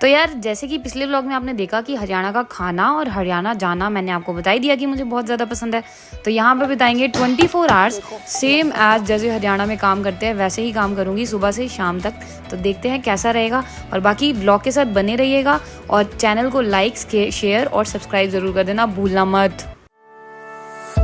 तो यार जैसे कि पिछले व्लॉग में आपने देखा कि हरियाणा का खाना और हरियाणा जाना मैंने आपको बता ही दिया कि मुझे बहुत ज़्यादा पसंद है। तो यहाँ पे बिताएंगे 24 आवर्स सेम एज जैसे हरियाणा में काम करते हैं वैसे ही काम करूँगी सुबह से शाम तक। तो देखते हैं कैसा रहेगा और बाकी व्लॉग के साथ बने रहिएगा और चैनल को लाइक शेयर और सब्सक्राइब ज़रूर कर देना भूलना मत।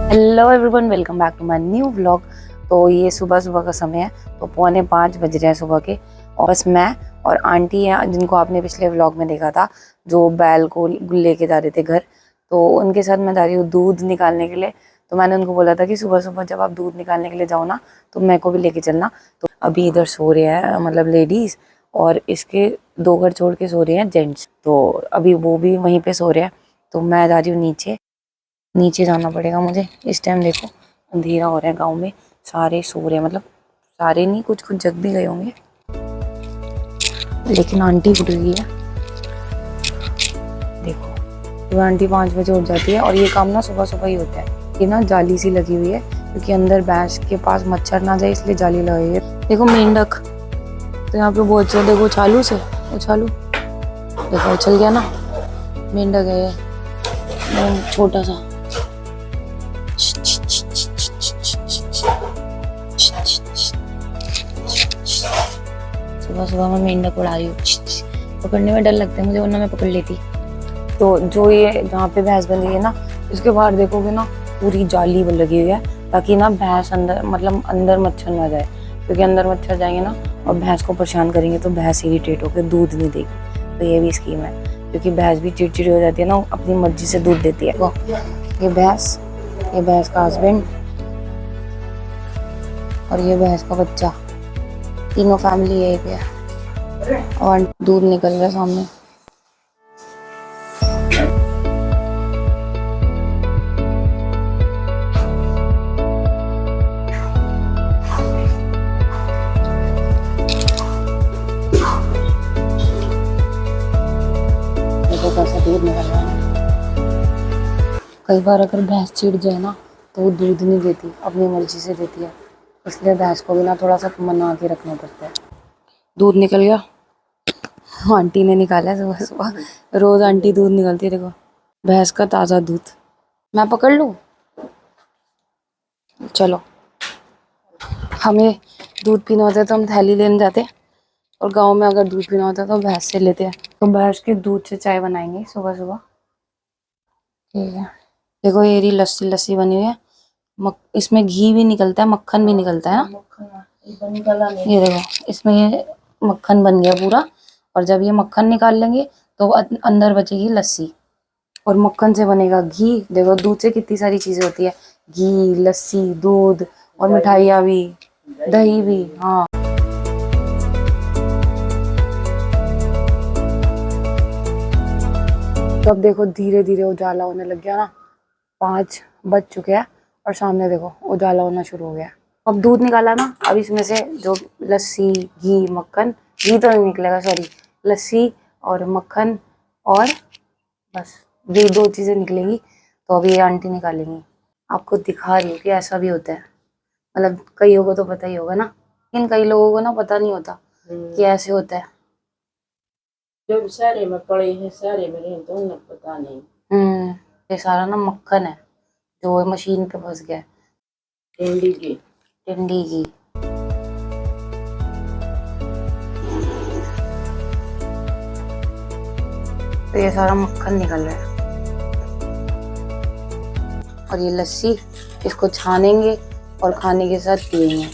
Hello everyone, welcome back to my new vlog. तो ये सुबह सुबह का समय है, तो 4:45 बज रहे हैं सुबह के और बस मैं और आंटी हैं जिनको आपने पिछले व्लॉग में देखा था जो बैल को लेके जा रहे थे घर। तो उनके साथ मैं जा रही हूँ दूध निकालने के लिए। तो मैंने उनको बोला था कि सुबह सुबह जब आप दूध निकालने के लिए जाओ ना तो मेरे को भी लेके चलना। तो अभी इधर सो रहे हैं मतलब लेडीज़ और इसके 2 घर छोड़ के सो रहे हैं जेंट्स। तो अभी वो भी वहीं पर सो रहे हैं। तो मैं जा रही हूँ नीचे जाना पड़ेगा मुझे। इस टाइम देखो अंधेरा हो रहा है, गांव में सारे सो रहे हैं, मतलब सारे नहीं, कुछ जग भी गए होंगे, लेकिन आंटी उठ गई है। देखो तो आंटी 5 बजे उठ जाती है और ये काम ना सुबह सुबह ही होता है। ये ना जाली सी लगी हुई है क्योंकि अंदर भैंस के पास मच्छर ना जाए इसलिए जाली लगाई है। देखो मेंढक तो यहाँ पे बहुत अच्छा, देखो चालू से उछालू, देखो उछल गया ना, मेंढक है ये छोटा सा। सुबह सुबह मैं मेंढक उड़ा रही हूँ, पकड़ने में डर लगता है मुझे, वरना मैं पकड़ लेती। तो जो ये जहाँ पे भैंस बंधी है ना इसके बाहर देखोगे ना पूरी जाली लगी हुई है ताकि ना भैंस अंदर मतलब अंदर मच्छर ना जाए, क्योंकि अंदर मच्छर जाएंगे ना और भैंस को परेशान करेंगे तो भैंस इरिटेट होकर दूध नहीं देगी। तो ये भी स्कीम है क्योंकि भैंस भी चिड़चिड़ी हो जाती है ना, अपनी मर्जी से दूध देती है। ये भैंस का हस्बैंड और ये भैंस का बच्चा, तीनों फैमिली यही पे है और दूध निकल रहा है सामने। देखो कैसा दूध निकल रहा है। कई बार अगर भैंस चिढ़ जाए ना तो वो दूध नहीं देती, अपनी मर्जी से देती है, इसलिए भैंस को भी ना थोड़ा सा मना के रखना पड़ता है। दूध निकल गया, आंटी ने निकाला है सुबह सुबह, रोज आंटी दूध निकालती है। देखो भैंस का ताज़ा दूध। मैं पकड़ लूँ? चलो, हमें दूध पीना होता है तो हम थैली लेने जाते हैं और गांव में अगर दूध पीना होता है तो भैंस से लेते हैं। तो भैंस के दूध से चाय बनाएंगे सुबह सुबह। ठीक है, देखो ये रही लस्सी बनी हुई है, इसमें घी भी निकलता है, मक्खन भी निकलता है ना। ये देखो इसमें ये मक्खन बन गया पूरा, और जब ये मक्खन निकाल लेंगे तो अंदर बचेगी लस्सी और मक्खन से बनेगा घी। देखो दूध से कितनी सारी चीजें होती है, घी, लस्सी, दूध और मिठाइयाँ भी, दही भी। हाँ तो अब देखो धीरे धीरे उजाला होने लग गया ना, 5 बज चुके हैं और सामने देखो उजाला होना शुरू हो गया। अब दूध निकाला ना, अब इसमें से जो लस्सी, घी, मक्खन, घी तो नहीं निकलेगा सॉरी, लस्सी और मक्खन और बस ये 2 चीज़ें निकलेंगी। तो अभी ये आंटी निकालेंगी। आपको दिखा रही हूँ कि ऐसा भी होता है, मतलब कईयों को तो पता ही होगा ना, लेकिन कई लोगों को ना पता नहीं होता कि ऐसे होता है। जब शहर में पड़े हैं, शहर में रहे तो उन्हें पता नहीं। ये सारा ना मक्खन है जो मशीन पे फंस गया है, टिंडी की। तो ये सारा मक्खन निकल रहा है और ये लस्सी, इसको छानेंगे और खाने के साथ पिएंगे।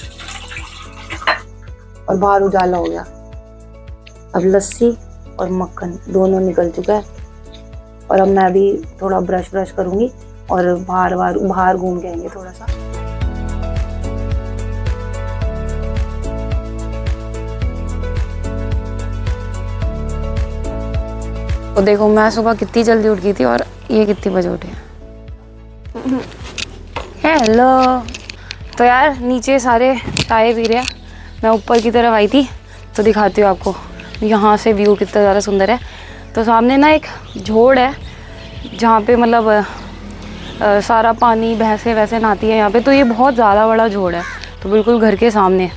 और बाहर उजाला हो गया, अब लस्सी और मक्खन दोनों निकल चुका है और अब मैं भी थोड़ा ब्रश करूंगी और बाहर घूम के आएंगे थोड़ा सा। तो देखो मैं सुबह कितनी जल्दी उठ गई थी और ये कितनी बजे उठे। हेलो। तो यार नीचे सारे चाय पी रहे हैं, मैं ऊपर की तरफ आई थी तो दिखाती हूँ आपको यहाँ से व्यू कितना ज़्यादा सुंदर है। तो सामने ना एक झोड़ है जहाँ पे मतलब सारा पानी भैंसे वैसे नहाती है यहाँ पे। तो ये बहुत ज़्यादा बड़ा झोड़ है, तो बिल्कुल घर के सामने।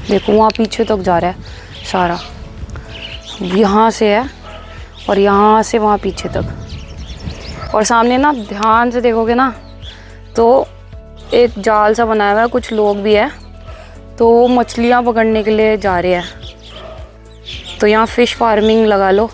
देखो वहाँ पीछे तक जा रहा है सारा, यहाँ से है और यहाँ से वहाँ पीछे तक। और सामने ना ध्यान से देखोगे ना तो एक जाल सा बनाया हुआ है, कुछ लोग भी है तो वो मछलियाँ पकड़ने के लिए जा रहे हैं। तो यहाँ फ़िश फार्मिंग लगा लो,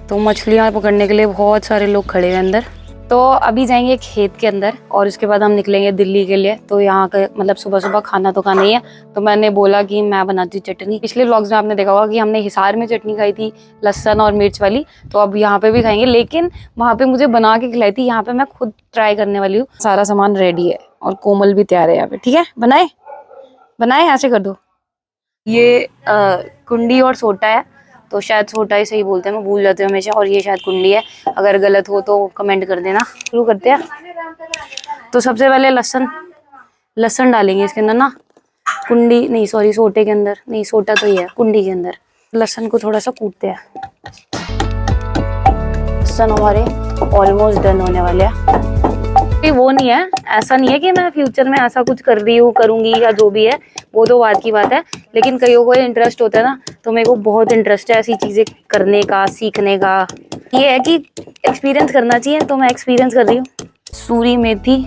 तो मछलियाँ पकड़ने के लिए बहुत सारे लोग खड़े हैं अंदर। तो अभी जाएंगे खेत के अंदर और उसके बाद हम निकलेंगे दिल्ली के लिए। तो यहाँ का मतलब सुबह सुबह खाना तो खाना ही है, तो मैंने बोला कि मैं बनाती चटनी। पिछले व्लॉग्स में आपने देखा होगा कि हमने हिसार में चटनी खाई थी लहसुन और मिर्च वाली, तो अब यहाँ पे भी खाएंगे, लेकिन वहाँ पे मुझे बना के खिलाई थी, यहाँ पे मैं खुद ट्राई करने वाली हूँ। सारा सामान रेडी है और कोमल भी तैयार है यहाँ पे। ठीक है, बनाए बनाए ऐसे कर दो। ये कुंडी और सोटा है, तो शायद सोटा ही सही बोलते हैं, मैं भूल जाती हूँ हमेशा, और ये शायद कुंडी है। अगर गलत हो तो कमेंट कर देना। शुरू करते हैं। तो सबसे पहले लहसुन डालेंगे इसके अंदर ना, कुंडी नहीं सॉरी सोटे के अंदर नहीं, सोटा तो ये है कुंडी के अंदर। लहसुन को थोड़ा सा कूटते हैं। लहसुन हमारे ऑलमोस्ट डन होने वाले हैं। वो नहीं है, ऐसा नहीं है कि मैं फ्यूचर में ऐसा कुछ कर रही हूँ करूँगी या जो भी है, वो तो बात की बात है, लेकिन कईयों को इंटरेस्ट होता है ना, तो मेरे को बहुत इंटरेस्ट है ऐसी चीज़ें करने का, सीखने का। ये है कि एक्सपीरियंस करना चाहिए, तो मैं एक्सपीरियंस कर रही हूँ। सूरी मेथी,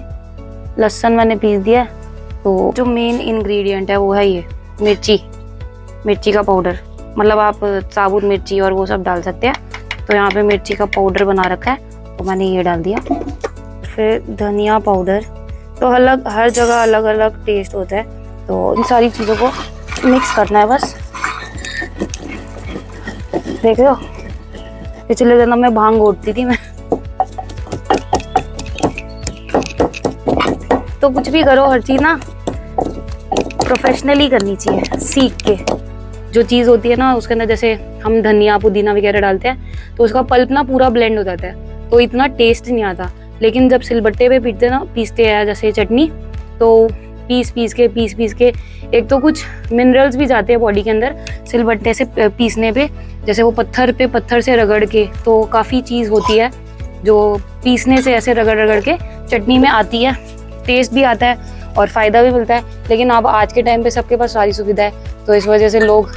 लहसुन मैंने पीस दिया। तो जो मेन इंग्रेडिएंट है वो है ये मिर्ची का पाउडर, मतलब आप साबुत मिर्ची और वो सब डाल सकते हैं। तो यहाँ पे मिर्ची का पाउडर बना रखा है, तो मैंने ये डाल दिया। फिर धनिया पाउडर, तो हर जगह अलग अलग टेस्ट होता है, तो इन सारी चीज़ों को मिक्स करना है बस। देख रहे हो, पिछले दिन में भांग घोटती थी मैं। तो कुछ भी करो, हर चीज़ ना प्रोफेशनली करनी चाहिए, सीख के। जो चीज़ होती है ना उसके अंदर, जैसे हम धनिया पुदीना वगैरह डालते हैं, तो उसका पल्प ना पूरा ब्लेंड हो जाता है, तो इतना टेस्ट नहीं आता। लेकिन जब सिलबट्टे पे पीसते हैं जैसे चटनी, तो पीस पीस के एक तो कुछ मिनरल्स भी जाते हैं बॉडी के अंदर सिलबट्टे से पीसने पे। जैसे वो पत्थर से रगड़ के, तो काफ़ी चीज़ होती है जो पीसने से ऐसे रगड़ के चटनी में आती है। टेस्ट भी आता है और फ़ायदा भी मिलता है। लेकिन अब आज के टाइम पे सबके पास सारी सुविधा है, तो इस वजह से लोग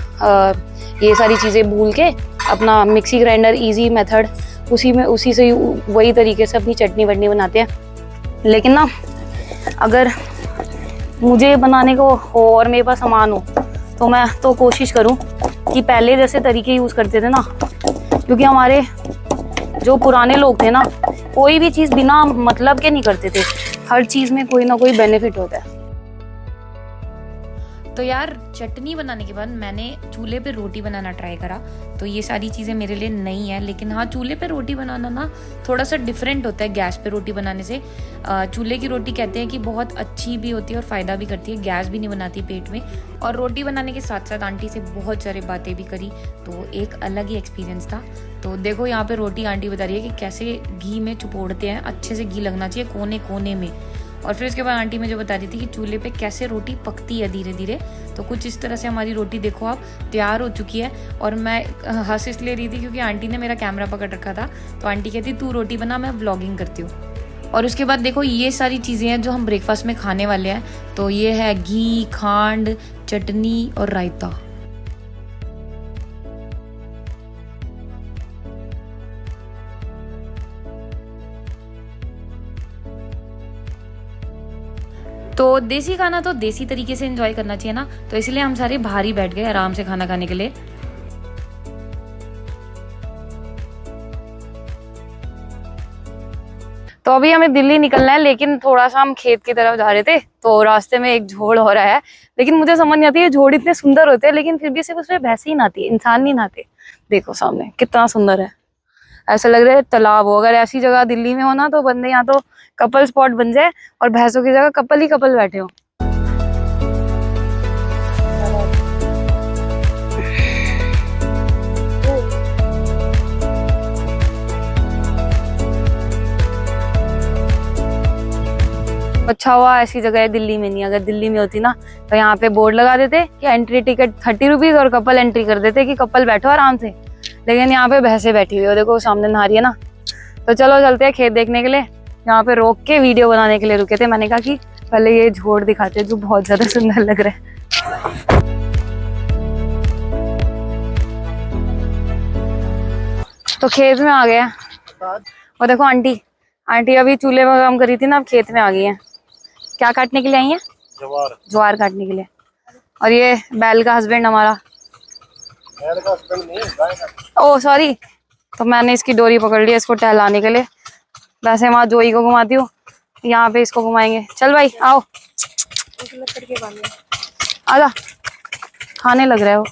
ये सारी चीज़ें भूल के अपना मिक्सी ग्राइंडर ईजी मेथड, उसी से वही तरीके से अपनी चटनी वटनी बनाते हैं। लेकिन ना अगर मुझे बनाने को हो और मेरे पास सामान हो, तो मैं तो कोशिश करूं कि पहले जैसे तरीके यूज़ करते थे ना, क्योंकि हमारे जो पुराने लोग थे ना, कोई भी चीज़ बिना मतलब के नहीं करते थे। हर चीज़ में कोई ना कोई बेनिफिट होता है। तो यार चटनी बनाने के बाद मैंने चूल्हे पे रोटी बनाना ट्राई करा। तो ये सारी चीज़ें मेरे लिए नई है, लेकिन हाँ, चूल्हे पे रोटी बनाना ना थोड़ा सा डिफरेंट होता है गैस पे रोटी बनाने से। चूल्हे की रोटी कहते हैं कि बहुत अच्छी भी होती है और फ़ायदा भी करती है, गैस भी नहीं बनाती पेट में। और रोटी बनाने के साथ साथ आंटी से बहुत सारी बातें भी करी, तो एक अलग ही एक्सपीरियंस था। तो देखो यहाँ पे रोटी आंटी बता रही है कि कैसे घी में चुपोड़ते हैं, अच्छे से घी लगना चाहिए कोने कोने में। और फिर उसके बाद आंटी मुझे बता रही थी कि चूल्हे पे कैसे रोटी पकती है धीरे धीरे। तो कुछ इस तरह से हमारी रोटी देखो आप तैयार हो चुकी है। और मैं हंस इसलिए रही थी क्योंकि आंटी ने मेरा कैमरा पकड़ रखा था, तो आंटी कहती तू रोटी बना, मैं व्लॉगिंग करती हूँ। और उसके बाद देखो ये सारी चीज़ें हैं जो हम ब्रेकफास्ट में खाने वाले हैं। तो ये है घी, खांड, चटनी और रायता। तो देसी खाना तो देसी तरीके से एंजॉय करना चाहिए ना, तो इसलिए हम सारे बाहर ही बैठ गए आराम से खाना खाने के लिए। तो अभी हमें दिल्ली निकलना है, लेकिन थोड़ा सा हम खेत की तरफ जा रहे थे, तो रास्ते में एक झोड़ हो रहा है। लेकिन मुझे समझ नहीं आती है, झोड़ इतने सुंदर होते हैं, लेकिन फिर भी सिर्फ उसमें भैंस ही नहाती है, इंसान नहीं नहाते। देखो सामने कितना सुंदर है, ऐसा लग रहा है तालाब हो। अगर ऐसी जगह दिल्ली में हो ना, तो बंदे यहाँ तो कपल स्पॉट बन जाए और भैंसों की जगह कपल ही कपल बैठे हो। अच्छा हुआ ऐसी जगह दिल्ली में नहीं, अगर दिल्ली में होती ना तो यहाँ पे बोर्ड लगा देते कि एंट्री टिकट 30 रुपीज और कपल एंट्री कर देते कि कपल बैठो आराम से। लेकिन यहाँ पे भैंसे बैठी हुई हो, देखो सामने नहा रही है ना। तो चलो चलते हैं खेत देखने के लिए। यहाँ पे रोक के वीडियो बनाने के लिए रुके थे, मैंने कहा कि पहले ये झोड़ दिखाते हैं जो बहुत ज्यादा सुंदर लग रहा है। तो खेत में आ गया। और देखो आंटी, आंटी अभी चूल्हे में काम करी थी ना, अब खेत में आ गई है। क्या काटने के लिए आई है? ज्वार काटने के लिए। और ये बैल का हस्बैंड हमारा, बैल का हस्बैंड नहीं, गाय का। ओह सॉरी, तो मैंने इसकी डोरी पकड़ ली इसको टहलाने के लिए। वैसे वहाँ जोई को घुमाती हूँ, यहाँ पे इसको घुमाएंगे। चल भाई आओ, आजा, खाने लग रहा है वो,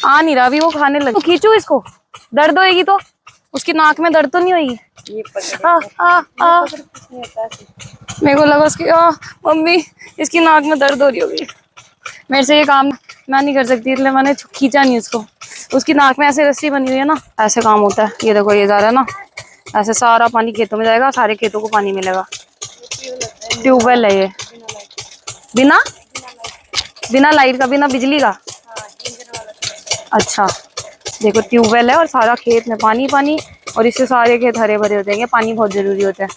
आ नहीं रहा अभी, वो खाने लग। तो खींचू इसको, दर्द होएगी तो, उसकी नाक में दर्द तो नहीं होगी? मेरे को लगा उसकी, मम्मी इसकी नाक में दर्द हो रही होगी। मेरे से ये काम मैं नहीं कर सकती, इसलिए मैंने खींचा नहीं उसको। उसकी नाक में ऐसे रस्सी बनी हुई है ना, ऐसे काम होता है। ये देखो ये जा रहा है ना, ऐसे सारा पानी खेतों में जाएगा, सारे खेतों को पानी मिलेगा। ट्यूबवेल है ये, बिना बिना लाइट का, बिना बिजली का। अच्छा देखो ट्यूबवेल है और सारा खेत में पानी पानी, और इससे सारे खेत हरे भरे हो जाएंगे। पानी बहुत जरूरी होता है।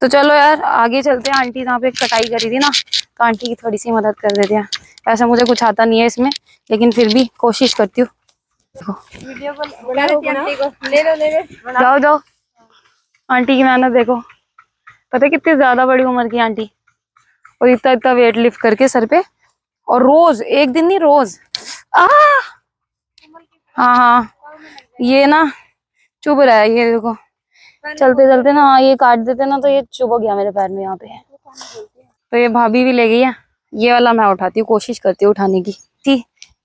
तो चलो यार आगे चलते हैं। आंटी जहाँ पे कटाई करी थी ना, तो आंटी की थोड़ी सी मदद कर देते हैं। ऐसा मुझे कुछ आता नहीं है इसमें, लेकिन फिर भी कोशिश करती हूँ। जाओ जाओ, आंटी की मेहनत देखो। पता है कितनी ज्यादा बड़ी उम्र की आंटी, और इतना इतना वेट लिफ्ट करके सर पे, और रोज, एक दिन नहीं रोज। हाँ हाँ, ये ना चुभ रहा है, ये देखो चलते चलते ना ये काट देते ना, तो ये चुभ गया मेरे पैर में यहाँ पे। तो ये भाभी भी ले गई है, ये वाला मैं उठाती हूँ, कोशिश करती हूँ उठाने की।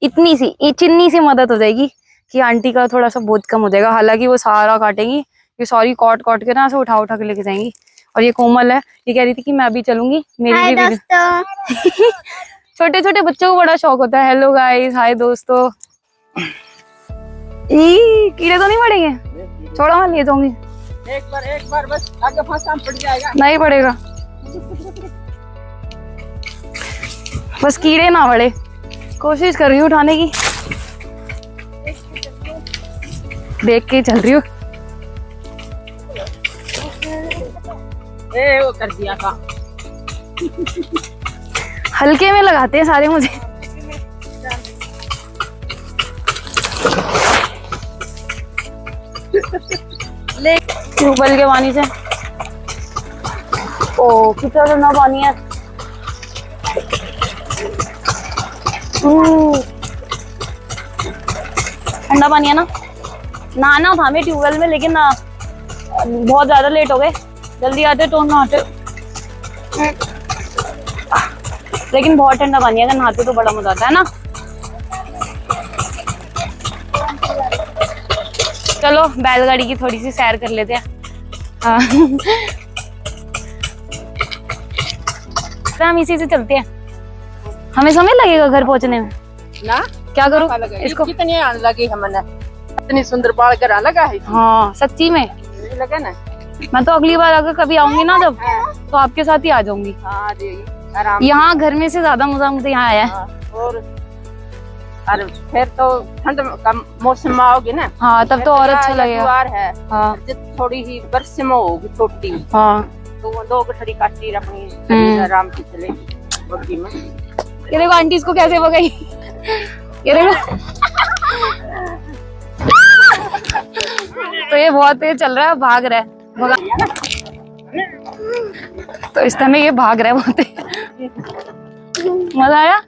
इतनी सी चिन्नी सी मदद हो जाएगी कि आंटी का थोड़ा सा बोझ कम हो जाएगा। हालांकि वो सारा काटेंगी, ये सॉरी काट काट के ना ऐसे उठा उठा के लेके जाएंगी। और ये कोमल है, ये कह रही थी कि मैं भी चलूंगी, मेरी भी छोटे छोटे बच्चों को बड़ा शौक होता है। हेलो गाइस, हाय दोस्तों। कीड़े तो नहीं पड़ेंगे? छोड़ो मैं ले जाऊंगी। एक बार बस, आगे फंसा पड़ जाएगा। नहीं पड़ेगा, बस कीड़े ना पड़े। कोशिश कर रही हूँ उठाने की, देख के चल रही हूँ। वो कर दिया था। हल्के में लगाते हैं सारे मुझे। ट्यूबवेल के पानी से, ओ कितना ठंडा पानी है। ठंडा पानी है ना, नहाना था हमें ट्यूबवेल में, लेकिन ना बहुत ज्यादा लेट हो गए, जल्दी आते तो नहाते। लेकिन बहुत ठंडा पानी है, अगर नहाते तो बड़ा मजा आता है ना। चलो बैलगाड़ी की थोड़ी सी सैर कर लेते हैं। हाँ। हम इसी से चलते हैं, हमें समय लगेगा घर पहुंचने में ना। क्या करूँ इसको, कितनी आने लगी हमने, इतनी सुंदर बाल करा लगा है। हाँ सच्ची में लगा ना। मैं तो अगली बार अगर कभी आऊंगी ना जब, तो आपके साथ ही आ जाऊंगी। हाँ, यहाँ घर में से ज्यादा मजा मुझे यहाँ आया है। और फिर तो ठंड का मौसम में आओगे ना, हाँ तब तो और अच्छा लगेगा। है हाँ, थोड़ी ही बरस में होगी छोटी, हाँ तो दो गठड़ी काटी अपनी आराम से चलेगी बग्गी में। ये देखो आंटी इसको कैसे भगाई, ये देखो। तो ये बहुत तेज चल रहा है, भाग रहा है, भगा। तो इस समय ये भाग रहा है बहुत तेज। मजा आया।